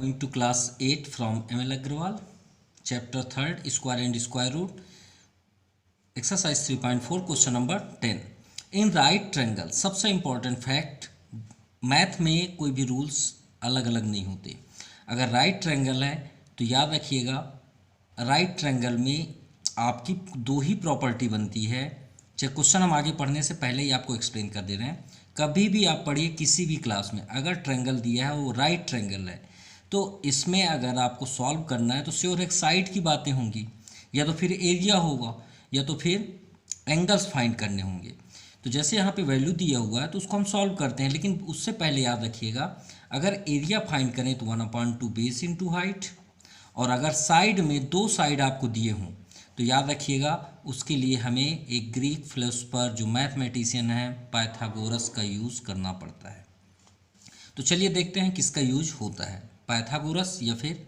Going to class 8 from ML Agrawal, chapter 3rd, square and square root, exercise 3.4, question number 10. In right triangle, सबसे important fact, math में कोई भी rules अलग अलग नहीं होते. अगर राइट ट्रायंगल है तो याद रखिएगा, राइट ट्रायंगल में आपकी दो ही प्रॉपर्टी बनती है. चाहे क्वेश्चन हम आगे पढ़ने से पहले ही आपको एक्सप्लेन कर दे रहे हैं. कभी भी आप पढ़िए किसी भी क्लास में, अगर ट्रायंगल दिया है वो राइट ट्रायंगल है तो इसमें अगर आपको सॉल्व करना है तो श्योर एक साइड की बातें होंगी, या तो फिर एरिया होगा, या तो फिर एंगल्स फाइंड करने होंगे. तो जैसे यहाँ पे वैल्यू दिया हुआ है तो उसको हम सॉल्व करते हैं, लेकिन उससे पहले याद रखिएगा अगर एरिया फाइंड करें तो 1/2 बेस इंटू हाइट, और अगर साइड में दो साइड आपको दिए हों तो याद रखिएगा उसके लिए हमें एक ग्रीक फिलोसोफर जो मैथमेटिशियन है पाइथागोरस का यूज़ करना पड़ता है. तो चलिए देखते हैं किसका यूज होता है, पाइथागोरस या फिर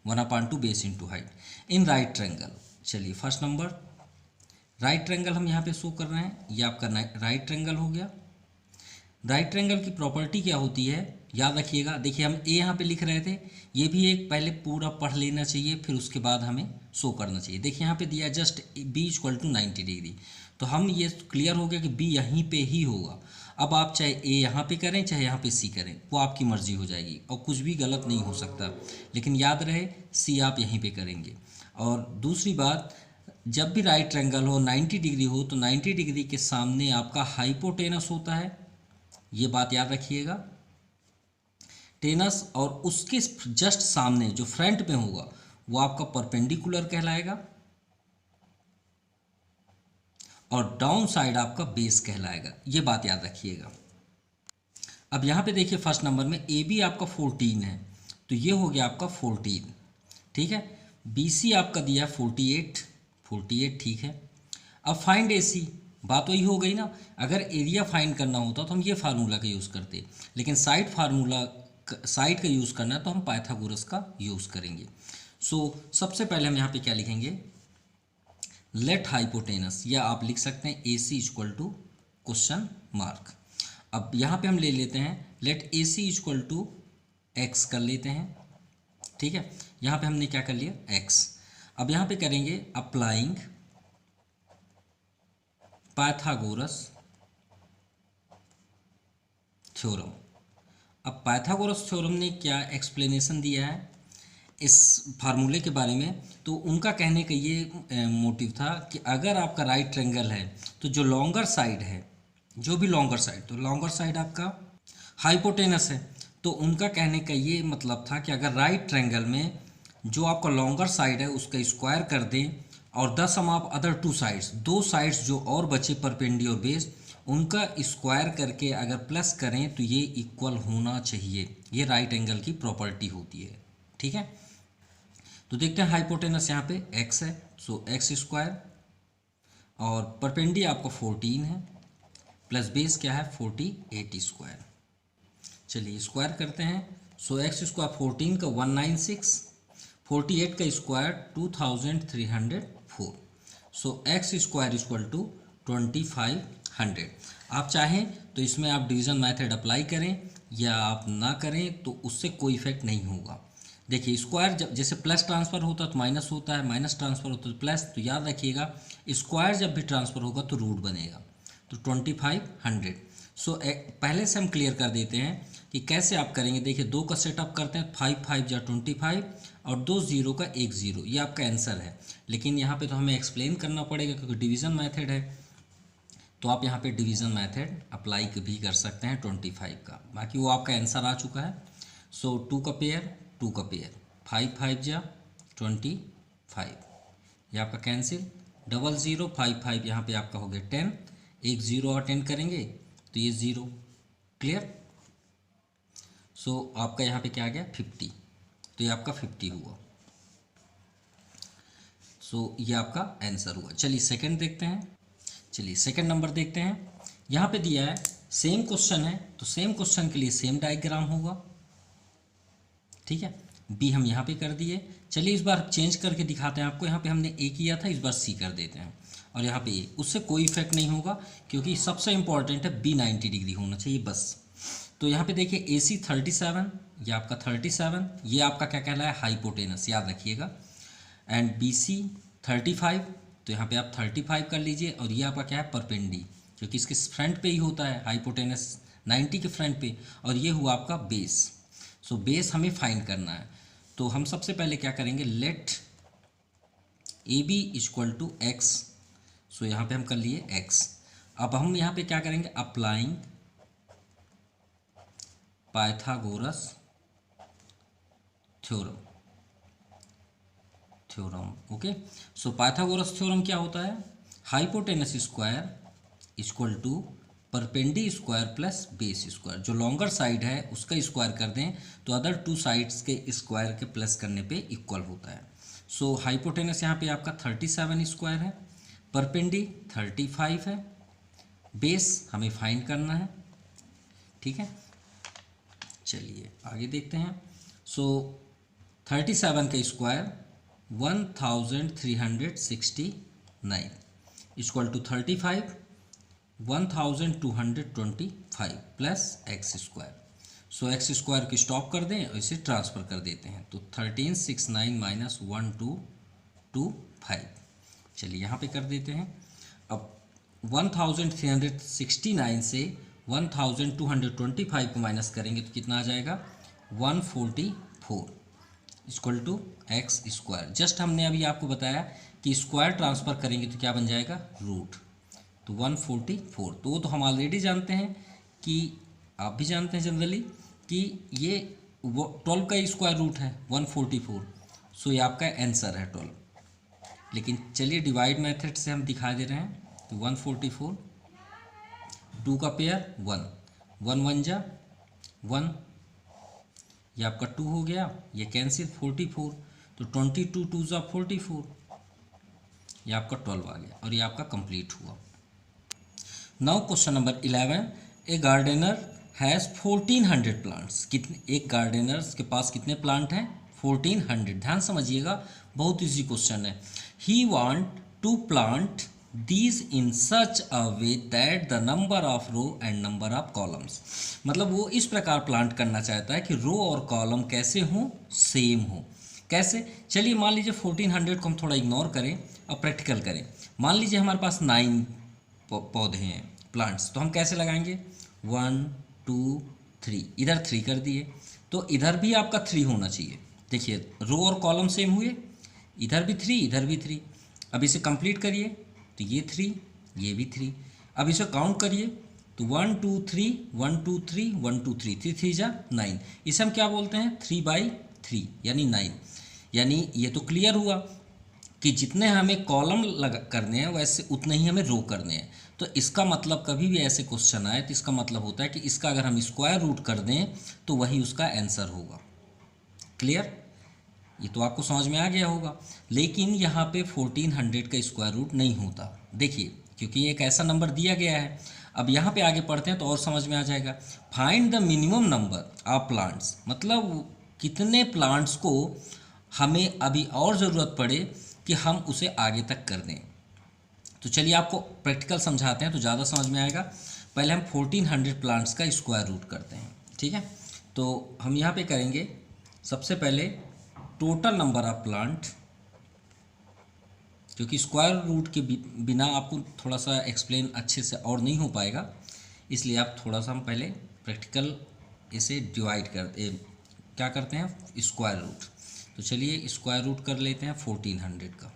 1/2 base into height in right triangle. चलिए फर्स्ट नंबर राइट ट्रायंगल हम यहाँ पे शो कर रहे हैं, ये आपका राइट ट्रायंगल हो गया. राइट ट्रायंगल की प्रॉपर्टी क्या होती है याद रखिएगा. देखिए हम ए यहाँ पे लिख रहे थे, ये भी एक पहले पूरा पढ़ लेना चाहिए, फिर उसके बाद हमें शो करना चाहिए. देखिए यहाँ पे दिया just be equal to 90 degree, तो हम ये क्लियर हो गया कि बी यहीं पे ही होगा. अब आप चाहे ए यहाँ पे करें चाहे यहाँ पे सी करें, वो आपकी मर्जी हो जाएगी और कुछ भी गलत नहीं हो सकता, लेकिन याद रहे सी आप यहीं पे करेंगे. और दूसरी बात, जब भी राइट ट्रायंगल हो 90 डिग्री हो तो 90 डिग्री के सामने आपका हाइपोटेनस होता है, ये बात याद रखिएगा. टेनस और उसके जस्ट सामने जो फ्रंट में होगा वो आपका परपेंडिकुलर कहलाएगा, और डाउन साइड आपका बेस कहलाएगा, ये बात याद रखिएगा. अब यहाँ पे देखिए फर्स्ट नंबर में ए बी आपका 14 है, तो ये हो गया आपका 14, ठीक है. बी सी आपका दिया 48, ठीक है. अब फाइंड ए सी, बात वही हो गई ना. अगर एरिया फाइंड करना होता तो हम ये फार्मूला का यूज़ करते, लेकिन साइड का यूज़ करना है तो हम पाइथागोरस का यूज़ करेंगे. सो सबसे पहले हम यहाँ पे क्या लिखेंगे, लेट हाइपोटेनस, या आप लिख सकते हैं A C equal to question mark. अब यहाँ पे हम ले लेते हैं let A C equal to X कर लेते हैं, ठीक है. यहाँ पे हमने क्या कर लिया एक्स. अब यहाँ पे करेंगे अप्लाइंग पाइथागोरस थ्योरम. अब पाइथागोरस थ्योरम ने क्या एक्सप्लेनेशन दिया है इस फार्मूले के बारे में, तो उनका कहने का ये मोटिव था कि अगर आपका राइट ट्रायंगल है तो जो लॉन्गर साइड है, जो भी लॉन्गर साइड, तो लॉन्गर साइड आपका हाइपोटेनस है, तो उनका कहने का ये मतलब था कि अगर राइट ट्रायंगल में जो आपका लॉन्गर साइड है उसका स्क्वायर कर दें और 10 सम आप अदर टू साइड्स, दो साइड्स जो और बचे परपेंडी और बेस, उनका स्क्वायर करके अगर प्लस करें तो ये इक्वल होना चाहिए. ये राइट एंगल की प्रॉपर्टी होती है, ठीक है. तो देखते हैं हाइपोटेनस यहाँ पे x है, सो एक्स स्क्वायर, और परपेंडी आपका 14 है, प्लस बेस क्या है 48 स्क्वायर. चलिए स्क्वायर करते हैं. सो एक्स स्क्वायर 14 का 196, 48 का square 2304, so X square equal to 2500. आप चाहें तो इसमें आप डिवीज़न मेथड अप्लाई करें या आप ना करें तो उससे कोई इफेक्ट नहीं होगा. देखिए स्क्वायर जब जैसे प्लस ट्रांसफ़र होता है तो माइनस होता है, माइनस ट्रांसफ़र होता है तो प्लस, तो याद रखिएगा स्क्वायर जब भी ट्रांसफ़र होगा तो रूट बनेगा, तो 2500. सो पहले से हम क्लियर कर देते हैं कि कैसे आप करेंगे. देखिए 2 का सेटअप करते हैं, 5 5 जा 25 और 2 0 का 1 0, ये आपका आंसर है. लेकिन यहाँ पे तो हमें एक्सप्लेन करना पड़ेगा क्योंकि डिवीज़न मेथड है, तो आप यहाँ पे डिवीज़न मेथड अप्लाई भी कर सकते हैं 25 का, बाकी वो आपका आंसर आ चुका है. सो 2 का पेयर 5 5 जा 25, ये आपका कैंसिल, 0 0 5 5 यहाँ पे आपका हो गया 10, 1 0 और 10 करेंगे तो ये 0, क्लियर. सो आपका यहाँ पे क्या आ गया 50, तो ये आपका 50 हुआ. सो ये आपका आंसर हुआ. चलिए सेकंड देखते हैं. चलिए सेकंड नंबर देखते हैं. यहाँ पे दिया है सेम क्वेश्चन है, तो सेम क्वेश्चन के लिए सेम डायग्राम होगा, ठीक है. बी हम यहाँ पे कर दिए. चलिए इस बार चेंज करके दिखाते हैं आपको. यहाँ पे हमने ए किया था, इस बार सी कर देते हैं, और यहाँ पे ए, उससे कोई इफेक्ट नहीं होगा क्योंकि सबसे इंपॉर्टेंट है बी 90 डिग्री होना चाहिए बस. तो यहाँ पे देखिए AC 37, ये आपका 37, ये आपका क्या कहला है, हाइपोटेनस, याद रखिएगा। एंड BC 35, तो यहाँ पे आप 35 कर लीजिए। और ये आपका क्या है, परपेंडी, क्योंकि इसके फ्रंट पे ही होता है हाइपोटेनस 90 के फ्रंट पे। और ये हुआ आपका बेस। सो बेस हमें फाइंड करना है। तो हम सबसे पहले क्या करेंगे, let AB equal to x। So यहाँ पे हम कर लिए x। अब हम यहाँ पे क्या करेंगे, applying Pythagoras theorem. Okay, so Pythagoras theorem क्या होता है, hypotenuse square equal to perpendi square plus base square. जो लॉन्गर साइड है उसका स्क्वायर कर दें तो अदर टू साइड्स के स्क्वायर के प्लस करने पे इक्वल होता है। सो हाइपोटेनस यहाँ पे आपका 37 स्क्वायर है, परपेंडी 35 है, बेस हमें फाइंड करना है। ठीक है, चलिए आगे देखते हैं। सो 37 का square 1369 equal to 35 1225 plus X square. So X square को स्टॉप कर दें और इसे ट्रांसफ़र कर देते हैं। तो 1369 माइनस 1225, चलिए यहाँ पे कर देते हैं। अब 1369 से 1225 को माइनस करेंगे तो कितना आ जाएगा, 144 equal to X square. Just हमने अभी आपको बताया कि स्क्वायर ट्रांसफ़र करेंगे तो क्या बन जाएगा, रूट। तो 144, तो वो तो हम ऑलरेडी जानते हैं कि आप भी जानते हैं जनरली कि ये 12 का स्क्वायर रूट है 144। सो ये आपका आंसर है 12। लेकिन चलिए डिवाइड मेथड से हम दिखा दे रहे हैं। तो 144, 2 का पेयर 1, 1 1 जा 1, ये आपका 2 हो गया, ये कैंसिल 44। तो 22 2 जा 44, ये आपका 12 आ गया और ये आपका कंप्लीट हुआ। Now question number 11, a gardener has 1400 plants. कितने, एक गार्डनर के पास कितने प्लांट हैं, 1400। ध्यान समझिएगा, बहुत इजी क्वेश्चन है। He want to plant these in such a way that the number of row and number of columns. मतलब वो इस प्रकार प्लांट करना चाहता है कि रो और कॉलम कैसे हों, सेम हो। कैसे, चलिए मान लीजिए 1400 को हम थोड़ा इग्नोर करें और प्रैक्टिकल करें। मान लीजिए हमारे पास 9 पौधे हैं, प्लांट्स, तो हम कैसे लगाएंगे, 1 2 3, इधर 3 कर दिए, तो इधर भी आपका 3 होना चाहिए। देखिए रो और कॉलम सेम हुए, इधर भी 3 इधर भी 3। अब इसे कंप्लीट करिए तो ये 3 ये भी 3। अब इसे काउंट करिए तो 1 2 3 1 2 3 1 2 3 3 3 जा 9। इसे हम क्या बोलते हैं, 3/3 यानी 9। यानी ये तो क्लियर हुआ कि जितने हमें कॉलम लगा करने हैं वैसे उतने ही हमें रो करने हैं। तो इसका मतलब कभी भी ऐसे क्वेश्चन आए तो इसका मतलब होता है कि इसका अगर हम स्क्वायर रूट कर दें तो वही उसका आंसर होगा। क्लियर, ये तो आपको समझ में आ गया होगा। लेकिन यहाँ पे 1400 का स्क्वायर रूट नहीं होता, देखिए, क्योंकि ये एक ऐसा नंबर दिया गया है। अब यहाँ पे आगे पढ़ते हैं तो और समझ में आ जाएगा। Find the minimum number of plants, मतलब कितने प्लांट्स को हमें अभी और ज़रूरत पड़े कि हम उसे आगे तक कर दें। तो चलिए आपको प्रैक्टिकल समझाते हैं तो ज़्यादा समझ में आएगा। पहले हम 1400 प्लांट्स का स्क्वायर रूट करते हैं, ठीक है। तो हम यहाँ पे करेंगे सबसे पहले टोटल नंबर ऑफ प्लांट, क्योंकि स्क्वायर रूट के बिना आपको थोड़ा सा एक्सप्लेन अच्छे से और नहीं हो पाएगा, इसलिए आप थोड़ा सा हम पहले प्रैक्टिकल इसे डिवाइड क्या करते हैं, स्क्वायर रूट। तो चलिए स्क्वायर रूट कर लेते हैं 1400 का।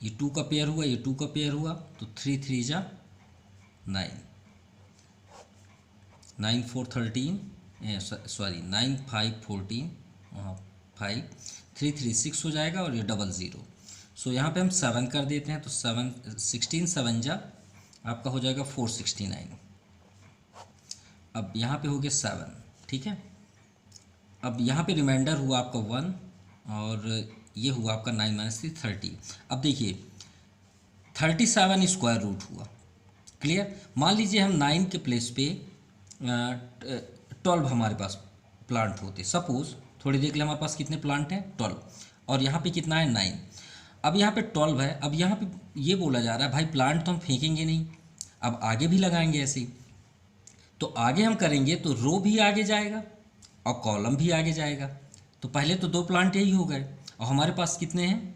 ये 2 का पेयर हुआ, ये 2 का पेयर हुआ, तो 3 3 जा 9, 9 4 13, सॉरी 9 5 14, 5 3 3 6 हो जाएगा और ये 00। सो यहाँ पे हम 7 कर देते हैं तो 7 16 7 जा आपका हो जाएगा 469। अब यहाँ पे हो गया 7, ठीक है। अब यहाँ पे रिमाइंडर हुआ आपका 1 और ये हुआ आपका 9 - 3 30। अब देखिए 37 स्क्वायर रूट हुआ, क्लियर। मान लीजिए हम 9 के प्लेस पे 12 हमारे पास प्लांट होते, सपोज थोड़ी देर के लिए हमारे पास कितने प्लांट हैं, 12, और यहाँ पे कितना है 9। अब यहाँ पे 12 है, अब यहाँ पे ये बोला जा रहा है भाई प्लांट तो हम फेंकेंगे नहीं, अब आगे भी लगाएंगे ऐसे ही। तो आगे हम करेंगे तो रो भी आगे जाएगा और कॉलम भी आगे जाएगा। तो पहले तो 2 प्लांट यही हो गए और हमारे पास कितने हैं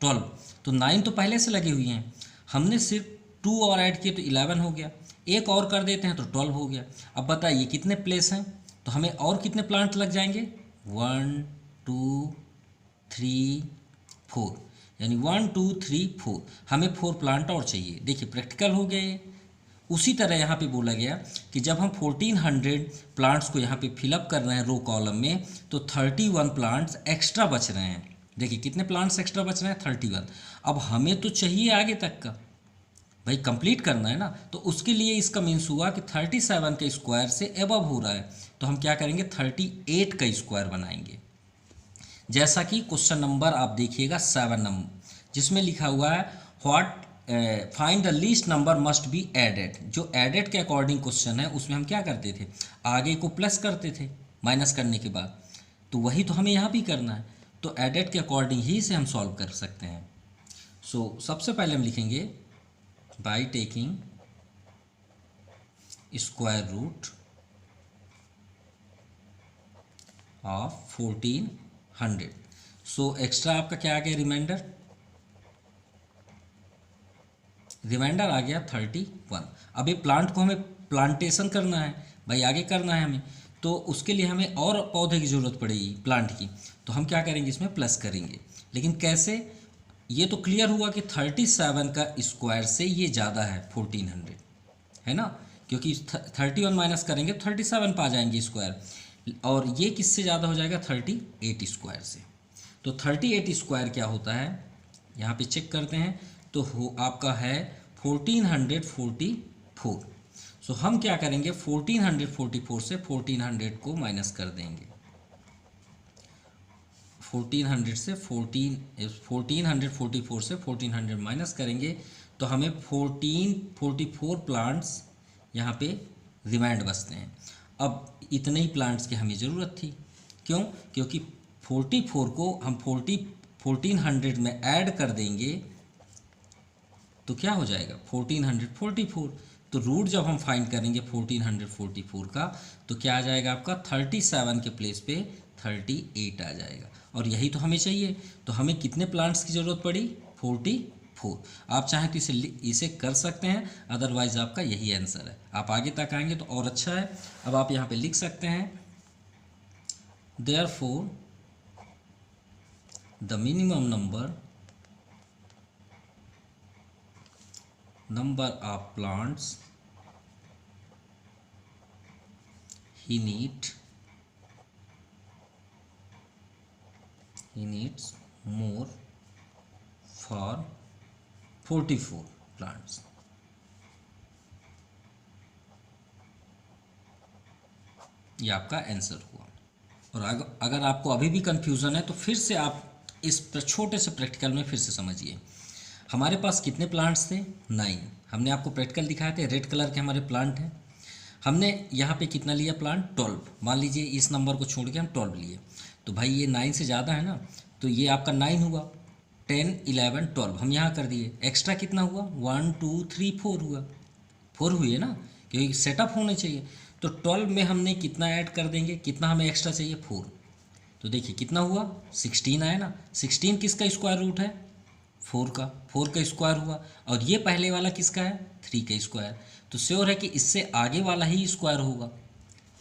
12। तो 9 तो पहले से लगे हुए हैं, हमने सिर्फ 2 और ऐड किए तो 11 हो गया। एक और कर देते हैं तो 12 हो गया। अब बताइए कितने प्लेस हैं, तो हमें और कितने प्लांट लग जाएंगे 1 2 3 4, यानी 1 2 3 4, हमें 4 प्लांट और चाहिए। देखिए प्रैक्टिकल हो गया ये। उसी तरह यहाँ पे बोला गया कि जब हम 1400 प्लांट्स को यहाँ पे फिलअप कर रहे हैं रो कॉलम में, तो 31 प्लांट्स एक्स्ट्रा बच रहे हैं। देखिए कितने प्लांट्स एक्स्ट्रा बच रहे हैं 31। अब हमें तो चाहिए आगे तक का, भाई कंप्लीट करना है ना, तो उसके लिए इसका मीन्स हुआ कि 37 का स्क्वायर से एबव हो रहा है, तो हम क्या करेंगे 38 का स्क्वायर बनाएंगे। जैसा कि क्वेश्चन नंबर आप देखिएगा 7 नंबर, जिसमें लिखा हुआ है what find the least number must be added. जो एडेड के अकॉर्डिंग क्वेश्चन है उसमें हम क्या करते थे, आगे को प्लस करते थे माइनस करने के बाद, तो वही तो हमें यहाँ भी करना है। तो एडेड के अकॉर्डिंग ही से हम सॉल्व कर सकते हैं। सो सबसे पहले हम लिखेंगे by taking square root of 1400। So extra आपका क्या आ गया रिमाइंडर, रिमाइंडर आ गया 31। अब ये प्लांट को हमें प्लांटेशन करना है भाई, आगे करना है हमें, तो उसके लिए हमें और पौधे की ज़रूरत पड़ेगी प्लांट की, तो हम क्या करेंगे इसमें प्लस करेंगे। लेकिन कैसे, ये तो क्लियर हुआ कि 37 का स्क्वायर से ये ज़्यादा है 1400, है ना, क्योंकि 31 माइनस करेंगे तो 37 पा जाएंगे स्क्वायर, और ये किससे ज़्यादा हो जाएगा 38 स्क्वायर से। तो 38 स्क्वायर क्या होता है यहाँ पे चेक करते हैं, तो हो आपका है 1444। सो हम क्या करेंगे 1444 से 1400 को माइनस कर देंगे। 1400 से 1444 से 1400 माइनस करेंगे तो हमें 1444 प्लांट्स यहाँ पे रिमाइंड बचते हैं। अब इतने ही प्लांट्स की हमें ज़रूरत थी, क्यों, क्योंकि 44 को हम 1400 में ऐड कर देंगे तो क्या हो जाएगा 1444। तो रूट जब हम फाइंड करेंगे 1444 का, तो क्या आ जाएगा आपका 37 के प्लेस पे 38 आ जाएगा, और यही तो हमें चाहिए। तो हमें कितने प्लांट्स की ज़रूरत पड़ी 44। आप चाहें तो इसे कर सकते हैं, अदरवाइज आपका यही आंसर है। आप आगे तक आएंगे तो और अच्छा है। अब आप यहाँ पे लिख सकते हैं therefore the minimum number of plants he needs more for 44 plants। ये आपका आंसर हुआ। और अगर आपको अभी भी कंफ्यूजन है तो फिर से आप इस छोटे से प्रैक्टिकल में फिर से समझिए। हमारे पास कितने प्लांट्स थे 9, हमने आपको प्रैक्टिकल दिखाए थे, रेड कलर के हमारे प्लांट हैं। हमने यहाँ पे कितना लिया प्लांट 12, मान लीजिए इस नंबर को छोड़ के हम 12 लिए, तो भाई ये 9 से ज़्यादा है ना, तो ये आपका 9 हुआ, 10 11 12 हम यहाँ कर दिए। एक्स्ट्रा कितना हुआ 1 2 3 4 हुआ, 4 हुई है ना, क्योंकि सेटअप होने चाहिए। तो 12 में हमने कितना ऐड कर देंगे, कितना हमें एक्स्ट्रा चाहिए 4, तो देखिए कितना हुआ 16 आया ना। 16 किसका स्क्वायर रूट है 4 का स्क्वायर हुआ, और ये पहले वाला किसका है 3 का स्क्वायर, तो श्योर है कि इससे आगे वाला ही स्क्वायर होगा।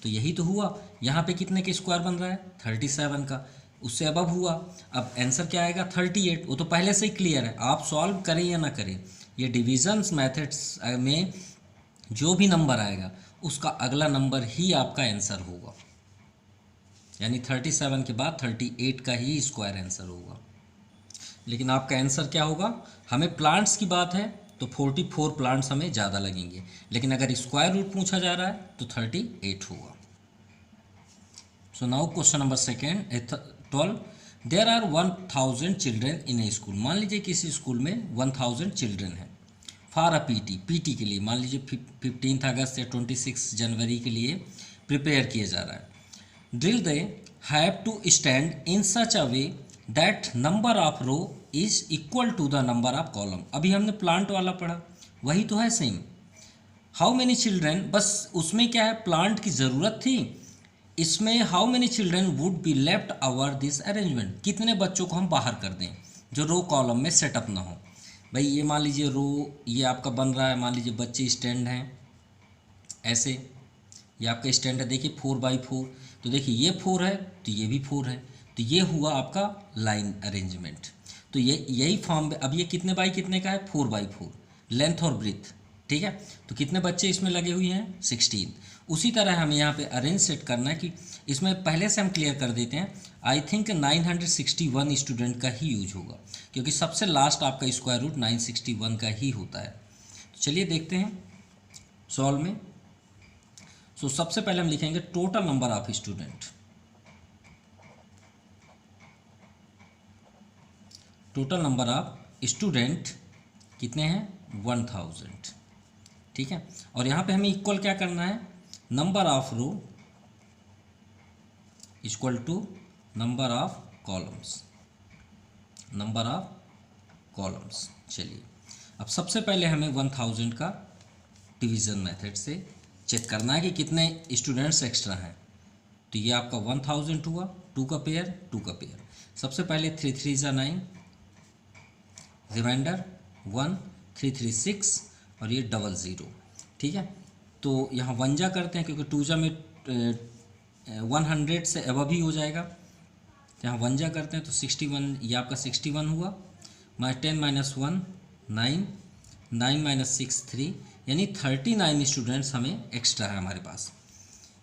तो यही तो हुआ, यहाँ पे कितने का स्क्वायर बन रहा है 37 का, उससे अबव हुआ। अब आंसर क्या आएगा 38, वो तो पहले से ही क्लियर है, आप सॉल्व करें या ना करें, ये डिविजन्स मैथड्स में जो भी नंबर आएगा उसका अगला नंबर ही आपका आंसर होगा, यानी 37 के बाद 38 का ही स्क्वायर आंसर होगा। लेकिन आपका आंसर क्या होगा, हमें प्लांट्स की बात है तो 44 प्लांट्स हमें ज़्यादा लगेंगे, लेकिन अगर स्क्वायर रूट पूछा जा रहा है तो 38 होगा। So now question number second 12, there are 1000 children in a school. मान लीजिए किसी स्कूल में 1000 चिल्ड्रेन हैं, फॉर अ पीटी के लिए, मान लीजिए 15 अगस्त या 26 जनवरी के लिए प्रिपेयर किया जा रहा है। Drill they have to stand in such a way that number of row is equal to the number of column. अभी हमने प्लांट वाला पढ़ा, वही तो है सेम। हाउ मेनी चिल्ड्रेन, बस उसमें क्या है, प्लांट की ज़रूरत थी, इसमें how many children would be left over this arrangement, कितने बच्चों को हम बाहर कर दें जो रो कॉलम में सेटअप ना हो। भाई ये मान लीजिए रो ये आपका बन रहा है, मान लीजिए बच्चे स्टैंड हैं ऐसे, ये आपका स्टैंड है, देखिए 4x4, तो देखिए ये 4 है तो ये भी 4 है, तो ये हुआ आपका लाइन अरेंजमेंट। तो ये यही फॉर्म, अब ये कितने बाई कितने का है, 4x4 लेंथ और ब्रीथ, ठीक है। तो कितने बच्चे इसमें लगे हुए हैं, 16। उसी तरह हमें यहाँ पे अरेंज सेट करना है कि इसमें पहले से हम क्लियर कर देते हैं, आई थिंक 961 स्टूडेंट का ही यूज होगा, क्योंकि सबसे लास्ट आपका स्क्वायर रूट 961 का ही होता है। तो चलिए देखते हैं सॉल्व में। सो सबसे पहले हम लिखेंगे total number of student, total number of student कितने हैं, 1000, ठीक है। और यहाँ पे हमें इक्वल क्या करना है, number of row equal to number of columns, number of columns. चलिए अब सबसे पहले हमें 1000 का डिवीज़न मेथड से चेक करना है कि कितने स्टूडेंट्स एक्स्ट्रा हैं। तो ये आपका 1000 हुआ, 2 का पेयर 2 का पेयर। सबसे पहले 3 3 ज़ा 9, रिमाइंडर 1, 3 3 6 और ये 00, ठीक है। तो यहाँ 1 जा करते हैं क्योंकि 2 जा में 100 से अबव ही हो जाएगा, तो यहाँ 1 जा करते हैं तो 61, ये आपका 61 हुआ। 10 - 1 9, 9 - 6 3, यानी 39 स्टूडेंट्स हमें एक्स्ट्रा है हमारे पास।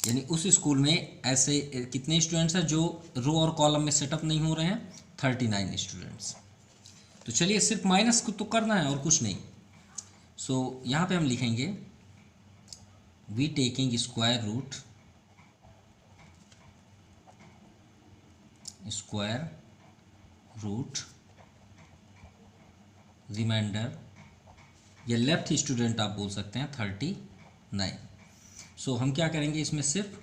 यानी उस स्कूल में ऐसे कितने स्टूडेंट्स हैं जो रो और कॉलम में सेटअप नहीं हो रहे हैं, 39 स्टूडेंट्स। तो चलिए सिर्फ माइनस को तो करना है और कुछ नहीं। सो यहाँ पे हम लिखेंगे we taking square root remainder, या लेफ्ट स्टूडेंट आप बोल सकते हैं 39। सो हम क्या करेंगे, इसमें सिर्फ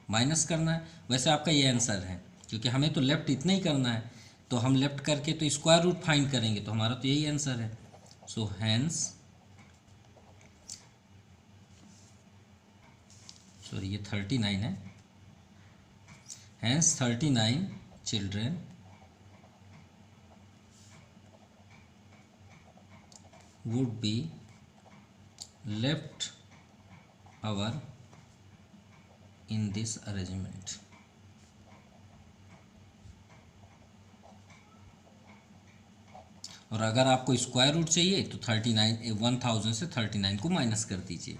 माइनस करना है। वैसे आपका ये आंसर है क्योंकि हमें तो लेफ़्ट इतना ही करना है, तो हम लेफ़्ट करके तो स्क्वायर रूट फाइंड करेंगे, तो हमारा तो यही आंसर है। सो हैंस, सॉरी ये 39 है, hence 39 children would be left over in this arrangement। और अगर आपको स्क्वायर रूट चाहिए तो 39 1000 से 39 को माइनस कर दीजिए।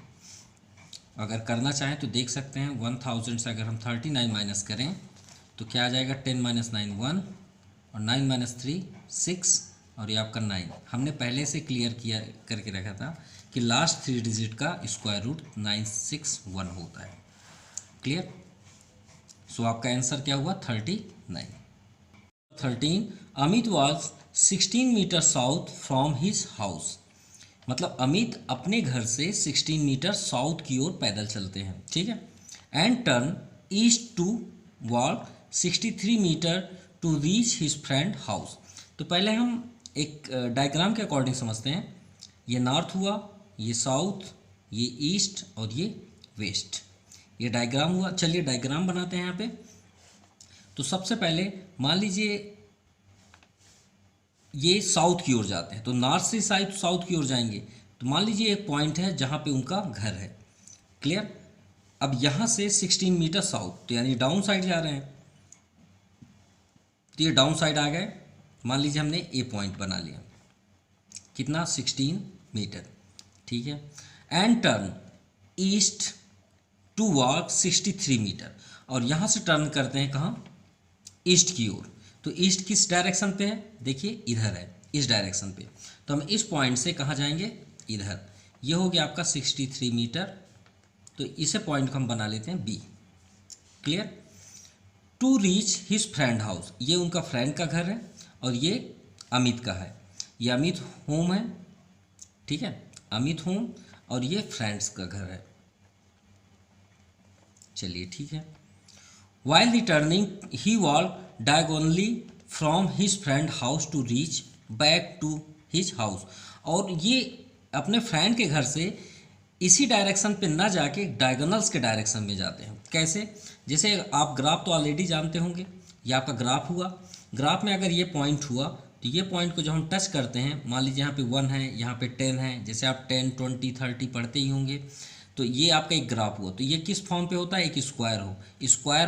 अगर करना चाहें तो देख सकते हैं 1000 से अगर हम 39 माइनस करें तो क्या आ जाएगा, 10 - 9 1 और 9 - 3 6 और ये आपका 9। हमने पहले से क्लियर किया करके रखा था कि लास्ट 3 डिजिट का स्क्वायर रूट 961 होता है। क्लियर। सो आपका आंसर क्या हुआ, 39। 13 Amit was 16 metre south from his house, मतलब अमित अपने घर से 16 मीटर साउथ की ओर पैदल चलते हैं, ठीक है। And turn east to walk 63 metre to reach his friend house. तो पहले हम एक डायग्राम के अकॉर्डिंग समझते हैं। ये नॉर्थ हुआ, ये साउथ, ये ईस्ट और ये वेस्ट, ये डायग्राम हुआ। चलिए डायग्राम बनाते हैं यहाँ पे। तो सबसे पहले मान लीजिए ये साउथ की ओर जाते हैं, तो नॉर्थ से साउथ की ओर जाएंगे। तो मान लीजिए एक पॉइंट है जहाँ पे उनका घर है। क्लियर। अब यहाँ से 16 मीटर साउथ, तो यानी डाउन साइड जा रहे हैं, तो ये डाउन साइड आ गए। मान लीजिए हमने ए पॉइंट बना लिया, कितना 16 मीटर, ठीक है। And turn east to walk 63 metre, और यहाँ से टर्न करते हैं कहाँ, ईस्ट की ओर। तो ईस्ट किस डायरेक्शन पे है, देखिए इधर है, इस डायरेक्शन पे। तो हम इस पॉइंट से कहाँ जाएंगे, इधर। ये हो गया आपका 63 मीटर, तो इसे पॉइंट को हम बना लेते हैं B. Clear. To reach his friend house, ये उनका फ्रेंड का घर है और ये अमित का है। ये अमित होम है, ठीक है, अमित होम, और ये फ्रेंड्स का घर है। चलिए ठीक है। While returning he walk diagonally from his friend house to reach back to his house, और ये अपने फ्रेंड के घर से इसी डायरेक्शन पे ना जाके डायगोनल्स के डायरेक्शन में जाते हैं। कैसे? जैसे आप ग्राफ तो ऑलरेडी जानते होंगे, ये आपका ग्राफ हुआ, ग्राफ में अगर ये पॉइंट हुआ तो ये पॉइंट को जब हम टच करते हैं, मान लीजिए यहाँ पे 1 है, यहाँ पे 10 है, जैसे आप 10, 20, 30 पढ़ते ही होंगे, तो ये आपका एक ग्राफ हुआ। तो ये किस फॉर्म पे होता है? एक स्क्वायर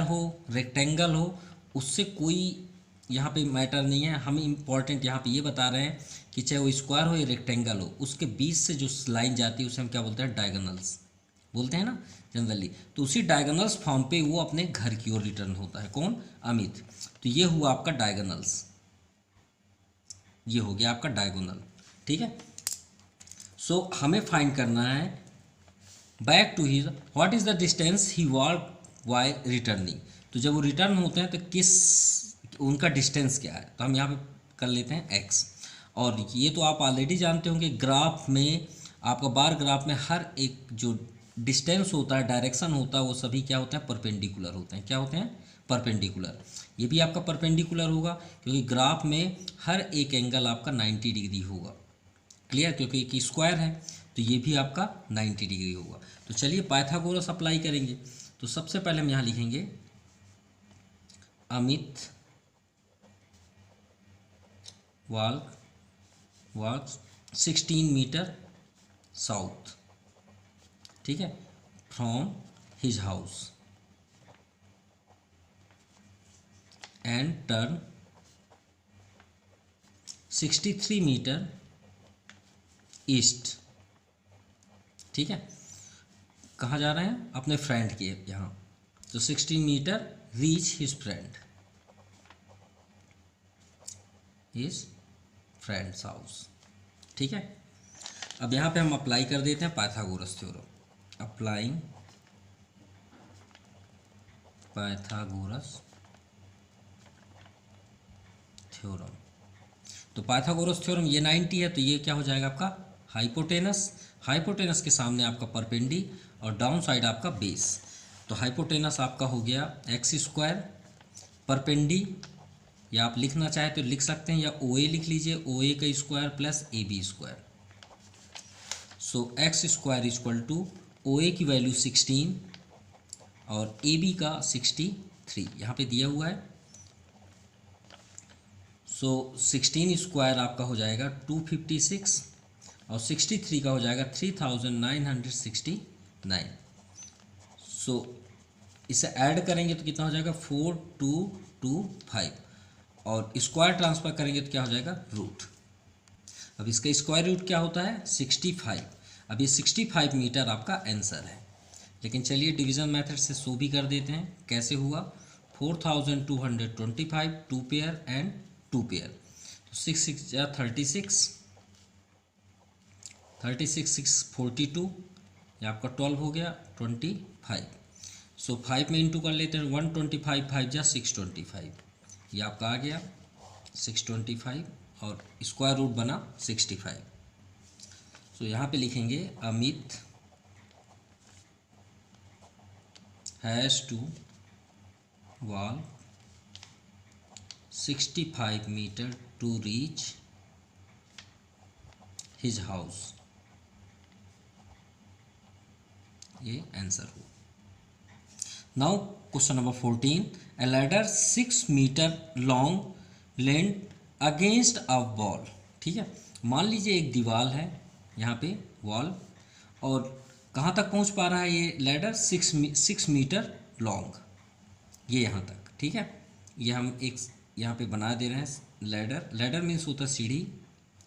हो, रेक्टेंगल हो, उससे कोई यहाँ पे मैटर नहीं है। हम इम्पॉर्टेंट यहाँ पे ये बता रहे हैं कि चाहे वो स्क्वायर हो या रेक्टेंगल हो, उसके बीच से जो लाइन जाती है उसे हम क्या बोलते हैं? डायगोनल्स बोलते हैं ना जनरली। तो उसी डायगोनल्स फॉर्म पे वो अपने घर की ओर रिटर्न होता है। कौन? अमित। तो ये हुआ आपका डायगोनल्स, ये हो गया आपका डायगोनल। ठीक है। सो हमें फाइंड करना है back to his what is the distance he walk while returning. तो जब वो रिटर्न होते हैं तो किस उनका डिस्टेंस क्या है? तो हम यहाँ पे कर लेते हैं x। और ये तो आप ऑलरेडी जानते होंगे, ग्राफ में आपका बार ग्राफ में हर एक जो डिस्टेंस होता है, डायरेक्शन होता है, वो सभी क्या होते हैं? परपेंडिकुलर होते हैं। क्या होते हैं? परपेंडिकुलर। ये भी आपका परपेंडिकुलर होगा क्योंकि ग्राफ में हर एक एंगल आपका 90 डिग्री होगा। क्लियर? क्योंकि एक स्क्वायर है तो ये भी आपका 90 डिग्री होगा। तो चलिए पाइथागोरस अप्लाई करेंगे। तो सबसे पहले हम यहाँ लिखेंगे अमित वॉक 16 मीटर साउथ। ठीक है, from his house and turn 63 metre east. ठीक है, कहाँ जा रहे हैं? अपने फ्रेंड के यहाँ। तो 16 metre reach his friends house. ठीक है, अब यहाँ पे हम अप्लाई कर देते हैं Pythagoras theorem. Applying Pythagoras theorem. तो पाइथागोरस थ्योरम ये 90 है, तो ये क्या हो जाएगा आपका? हाइपोटेनस। हाइपोटेनस के सामने आपका परपेंडी और डाउन साइड आपका बेस। तो हाइपोटेनस आपका हो गया एक्स स्क्वायर, परपेंडी या आप लिखना चाहे तो लिख सकते हैं, या ओ ए लिख लीजिए, ओ ए का square plus A B square. So X square equal to O A की वैल्यू 16 और ए बी का 63 यहाँ पे दिया हुआ है। सो 16 स्क्वायर आपका हो जाएगा 256 और 63 का हो जाएगा 3969। सो इसे ऐड करेंगे तो कितना हो जाएगा? 4225 और स्क्वायर ट्रांसफर करेंगे तो क्या हो जाएगा? रूट। अब इसका स्क्वायर रूट क्या होता है? 65। अब ये 65 मीटर आपका आंसर है। लेकिन चलिए डिवीज़न मेथड से शो भी कर देते हैं कैसे हुआ। 4225 2 पेयर एंड 2 पेयर, तो 6 6 या 36 36 6 42, ये आपका 12 हो गया 25। सो 5 में इंटू कर लेते हैं, 125 5 जा 625, ये आपका आ गया 625 और स्क्वायर रूट बना 65। सो यहाँ पे लिखेंगे Amit has to walk 65 metre to reach his house. ये आंसर हो। Now question number 14, a ladder 6 metre long leaned against a wall. ठीक है, मान लीजिए एक दीवार है यहाँ पे, वॉल, और कहाँ तक पहुँच पा रहा है ये लैडर? 6 मीटर लॉन्ग, ये यहाँ तक। ठीक है, ये हम एक यहाँ पे बना दे रहे हैं लैडर। लैडर मीन्स होता है सीढ़ी,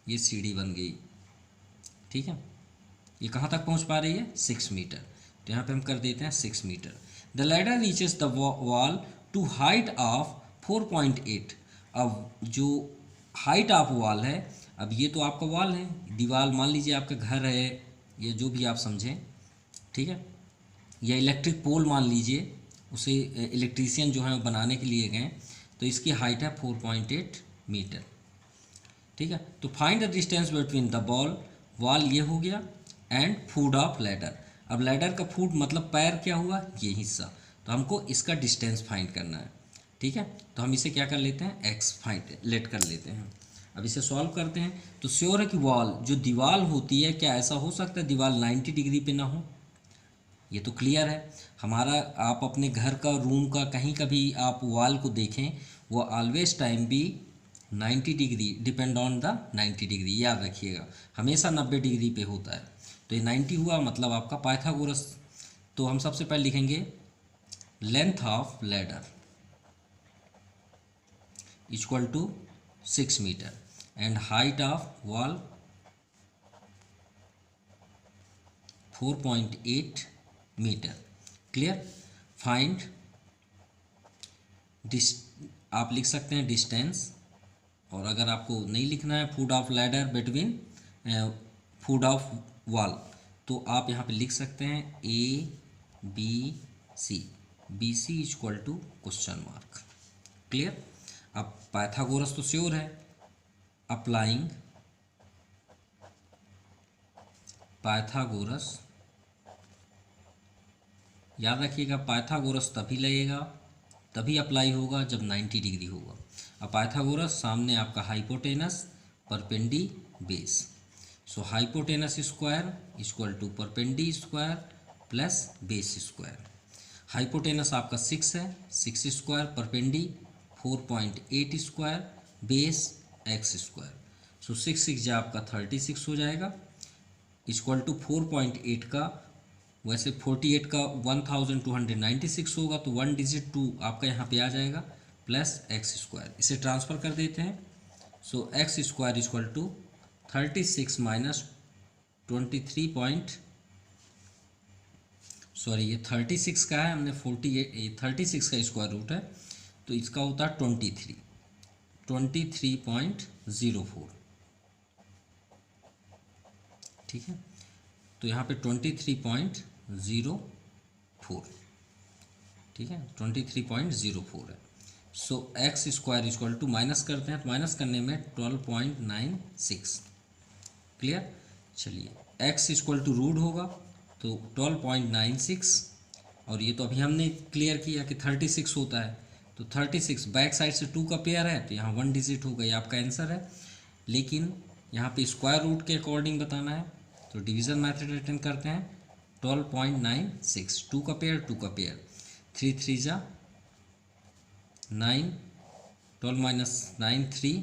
ये सीढ़ी बन गई। ठीक है, ये कहाँ तक पहुँच पा रही है? 6 मीटर। तो यहाँ पे हम कर देते हैं 6 metre. The ladder reaches the wall to height of 4.8। अब जो हाइट ऑफ वॉल है, अब ये तो आपका वॉल है, दीवार मान लीजिए आपका घर है, ये जो भी आप समझें। ठीक है, या इलेक्ट्रिक पोल मान लीजिए, उसे इलेक्ट्रीशियन जो है वो बनाने के लिए गए, तो इसकी हाइट है 4.8 मीटर। ठीक है, तो find the distance between the wall ये हो गया, एंड फुट ऑफ लैडर। अब लैडर का फुट मतलब पैर क्या हुआ? ये हिस्सा। तो हमको इसका डिस्टेंस फाइंड करना है। ठीक है, तो हम इसे क्या कर लेते हैं? एक्स फाइंड लेट कर लेते हैं। अब इसे सॉल्व करते हैं तो श्योर है कि वॉल जो दीवार होती है, क्या ऐसा हो सकता है दीवार 90 डिग्री पे ना हो? ये तो क्लियर है हमारा। आप अपने घर का, रूम का, कहीं का भी आप वॉल को देखें, वो ऑलवेज टाइम भी 90 degree, depend on the 90 degree, याद रखिएगा, हमेशा 90 डिग्री पे होता है। तो ये 90 हुआ मतलब आपका पाइथागोरस। तो हम सबसे पहले लिखेंगे length of ladder equal to 6 metre and height of wall 4.8 metre. Clear? Find आप लिख सकते हैं डिस्टेंस, और अगर आपको नहीं लिखना है foot of ladder between foot of wall, तो आप यहाँ पे लिख सकते हैं ABC, BC equal to question mark. Clear? अब पाइथागोरस तो श्योर है, अप्लाइंग पाइथागोरस, याद रखिएगा पाइथागोरस तभी लगेगा, तभी अप्लाई होगा जब 90 डिग्री होगा। अब पाइथागोरस सामने आपका hypotenuse, perpendi, base. So hypotenuse square equal to perpendi square plus base square. Hypotenuse आपका 6 है, 6 square, perpendi 4.8 square, base X square. So 6 जा आपका 36 हो जाएगा, इक्वल टू 4.8 का, वैसे 48 का 1296 होगा, तो 1 डिजिट 2 आपका यहाँ पे आ जाएगा, प्लस एक्स स्क्वायर। इसे ट्रांसफ़र कर देते हैं। So X square equal to 36 minus 23 point, sorry ये 36 का है, हमने 48, 36 का स्क्वायर रूट है, तो इसका होता है 23.04। ठीक है, तो यहाँ पे 23.04, ठीक है, 23.04 है। So X square equal to, minus करते हैं तो माइनस करने में 12.96। क्लियर? चलिए, एक्स इक्वल टू रूट होगा तो 12.96, और ये तो अभी हमने क्लियर किया कि 36 होता है, तो 36 बैक साइड से 2 का पेयर है, तो यहाँ 1 डिजिट होगा, ये आपका आंसर है। लेकिन यहाँ पे स्क्वायर रूट के अकॉर्डिंग बताना है, तो डिवीज़न मेथड रिटर्न करते हैं। 12.96, 2 का पेयर, 2 का पेयर, 3 3 जा 9, 12 माइनस 9 3,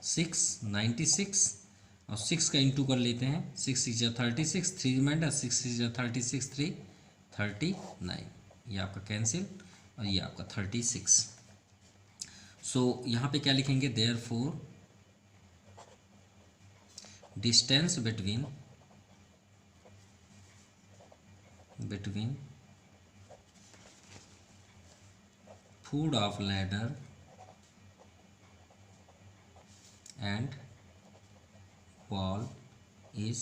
6 96, और 6 का इंटू कर लेते हैं, 6 6 जा 36, 3 रिमाइंडर, 6 6 जा 36, 3 39, ये आपका कैंसिल, और ये आपका 36। सो यहाँ पे क्या लिखेंगे, therefore distance between foot of ladder and wall is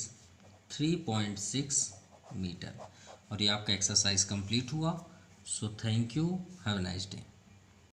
3.6 metre. और ये आपका एक्सरसाइज कंप्लीट हुआ। So thank you, have a nice day.